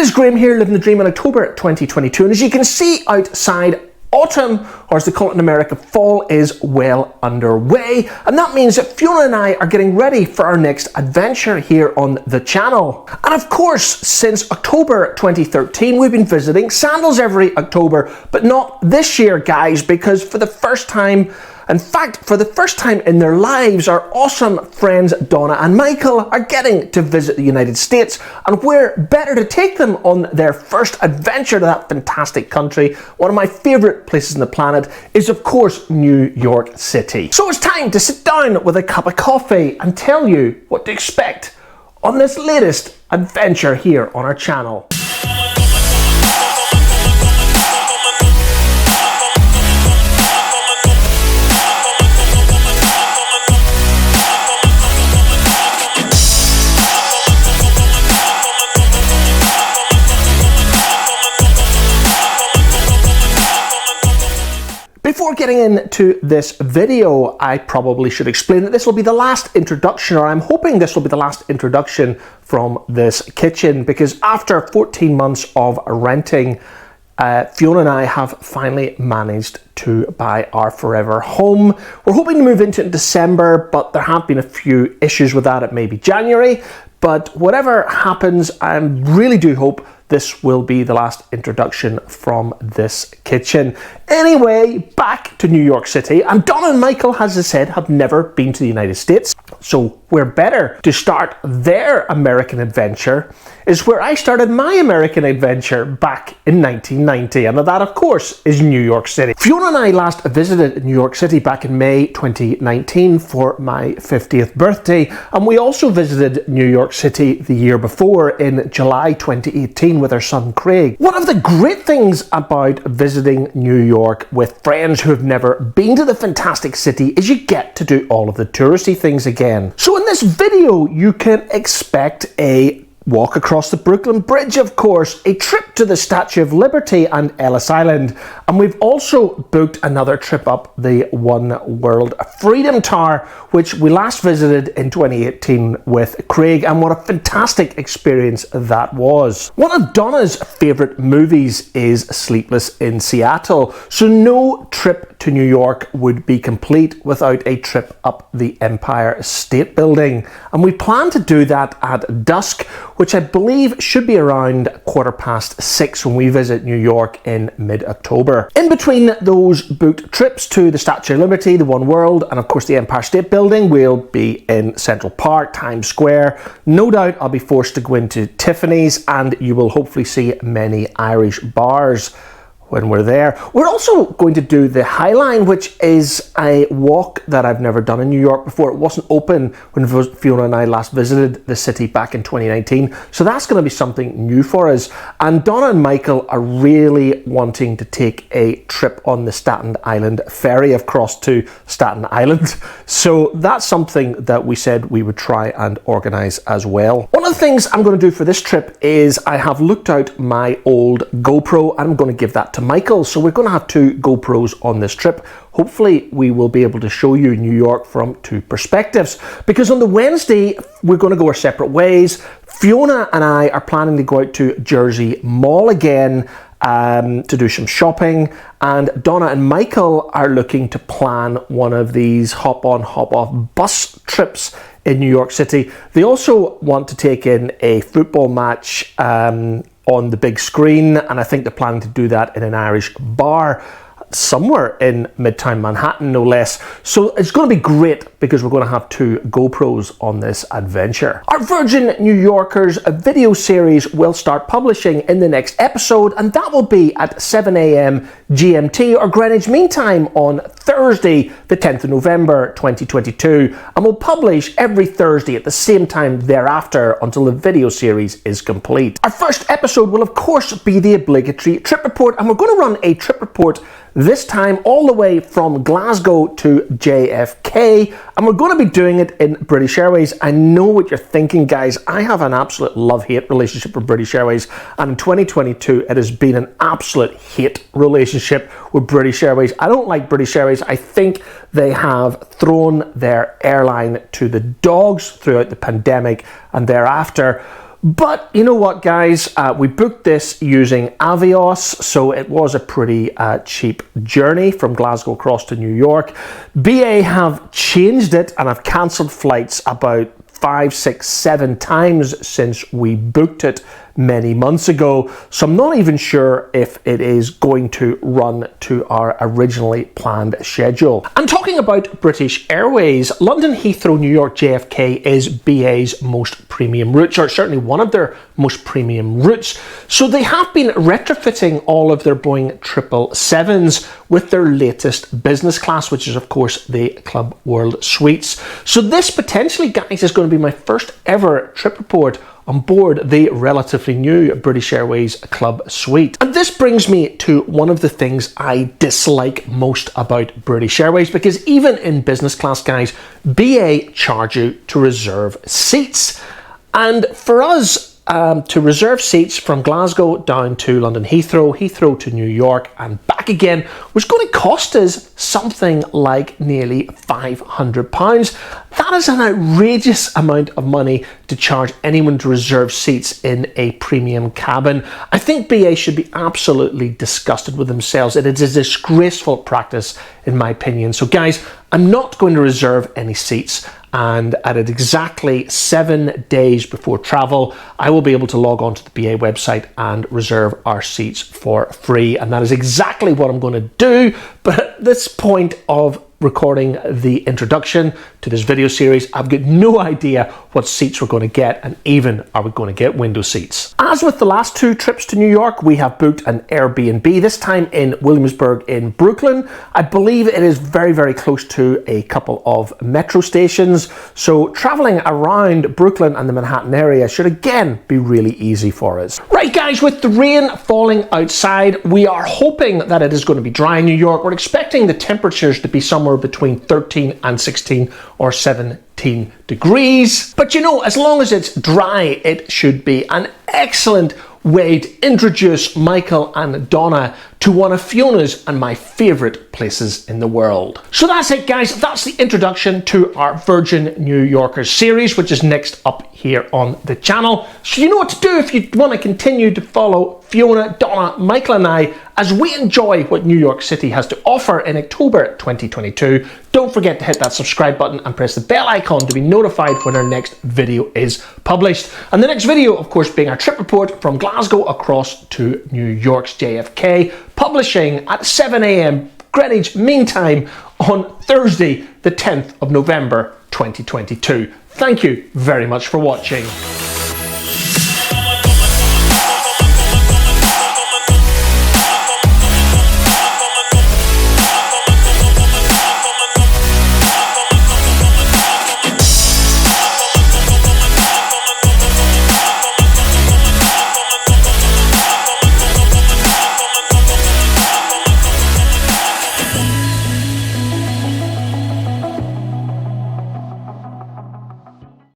is Graham here, living the dream in October 2022, and as you can see outside, autumn, or as they call it in America, fall is well underway, and that means that Fiona and I are getting ready for our next adventure here on the channel. And of course, since October 2013, we've been visiting Sandals every October, but not this year, guys, because for the first time, in fact, for the first time in their lives, our awesome friends Donna and Michael are getting to visit the United States, and where better to take them on their first adventure to that fantastic country. One of my favourite places on the planet is, of course, New York City. So it's time to sit down with a cup of coffee and tell you what to expect on this latest adventure here on our channel. Before getting into this video, I probably should explain that this will be the last introduction, or I'm hoping this will be the last introduction from this kitchen, because after 14 months of renting, Fiona and I have finally managed to buy our forever home. We're hoping to move into it in December, but there have been a few issues with that. It may be January, but whatever happens, I really do hope this will be the last introduction from this kitchen. Anyway, back to New York City. And Donna and Michael, as I said, have never been to the United States. So where better to start their American adventure is where I started my American adventure back in 1990. And that, of course, is New York City. Fiona and I last visited New York City back in May 2019 for my 50th birthday. And we also visited New York City the year before in July 2018 with our son Craig. One of the great things about visiting New York with friends who have never been to the fantastic city is you get to do all of the touristy things again. So in this video, you can expect a walk across the Brooklyn Bridge, of course, a trip to the Statue of Liberty and Ellis Island, and we've also booked another trip up the One World Freedom Tower, which we last visited in 2018 with Craig, and what a fantastic experience that was. One of Donna's favourite movies is Sleepless in Seattle, so no trip to New York would be complete without a trip up the Empire State Building, and we plan to do that at dusk, which I believe should be around 6:15 when we visit New York in mid-October. In between those booked trips to the Statue of Liberty, the One World, and of course the Empire State Building, we'll be in Central Park, Times Square. No doubt I'll be forced to go into Tiffany's, and you will hopefully see many Irish bars when we're there. We're also going to do the High Line, which is a walk that I've never done in New York before. It wasn't open when Fiona and I last visited the city back in 2019, so that's going to be something new for us. And Donna and Michael are really wanting to take a trip on the Staten Island ferry across to Staten Island, so that's something that we said we would try and organise as well. One of the things I'm going to do for this trip is I have looked out my old GoPro, and I'm going to give that to Michael. So we're going to have two GoPros on this trip. Hopefully we will be able to show you New York from two perspectives, because on the Wednesday we're going to go our separate ways. Fiona and I are planning to go out to Jersey Mall again to do some shopping, and Donna and Michael are looking to plan one of these hop on hop off bus trips in New York City. They also want to take in a football match on the big screen, and I think they're planning to do that in an Irish bar somewhere in Midtown Manhattan, no less. So it's going to be great because we're going to have two GoPros on this adventure. Our Virgin New Yorkers video series will start publishing in the next episode, and that will be at 7 a.m. GMT or Greenwich Mean Time on Thursday, the 10th of November 2022, and we'll publish every Thursday at the same time thereafter until the video series is complete. Our first episode will of course be the obligatory trip report, and we're going to run a trip report this time all the way from Glasgow to JFK, and we're going to be doing it in British Airways. I know what you're thinking, guys. I have an absolute love-hate relationship with British Airways, and in 2022 it has been an absolute hate relationship with British Airways. I don't like British Airways. I think they have thrown their airline to the dogs throughout the pandemic and thereafter. But you know what, guys, we booked this using Avios, so it was a pretty cheap journey from Glasgow across to New York. BA have changed it and have cancelled flights about 5, 6, 7 times since we booked it many months ago, so I'm not even sure if it is going to run to our originally planned schedule. And talking about British Airways, London Heathrow, New York JFK is BA's most premium route, or certainly one of their most premium routes. So they have been retrofitting all of their Boeing 777s with their latest business class, which is of course the Club World Suites. So this potentially, guys, is going to be my first ever trip report on board the relatively new British Airways Club Suite. And this brings me to one of the things I dislike most about British Airways, because even in business class, guys, BA charge you to reserve seats. And for us, to reserve seats from Glasgow down to London Heathrow, Heathrow to New York and back again was going to cost us something like nearly £500. That is an outrageous amount of money to charge anyone to reserve seats in a premium cabin. I think BA should be absolutely disgusted with themselves. It is a disgraceful practice, in my opinion. So guys, I'm not going to reserve any seats, and at exactly 7 days before travel, I will be able to log on to the BA website and reserve our seats for free. And that is exactly what I'm going to do. But at this point of recording the introduction to this video series, I've got no idea what seats we're going to get, and even are we going to get window seats. As with the last 2 trips to New York, we have booked an Airbnb, this time in Williamsburg in Brooklyn. I believe it is very, very close to a couple of metro stations, so traveling around Brooklyn and the Manhattan area should again be really easy for us. Right guys, with the rain falling outside, we are hoping that it is going to be dry in New York. We're expecting the temperatures to be somewhere between 13 and 16 or 17 degrees. But you know, as long as it's dry, it should be an excellent way to introduce Michael and Donna to one of Fiona's and my favourite places in the world. So that's it, guys. That's the introduction to our Virgin New Yorkers series, which is next up here on the channel. So you know what to do if you want to continue to follow Fiona, Donna, Michael and I as we enjoy what New York City has to offer in October 2022. Don't forget to hit that subscribe button and press the bell icon to be notified when our next video is published. And the next video, of course, being our trip report from Glasgow across to New York's JFK, publishing at 7 AM Greenwich Mean Time on Thursday, the 10th of November 2022. Thank you very much for watching.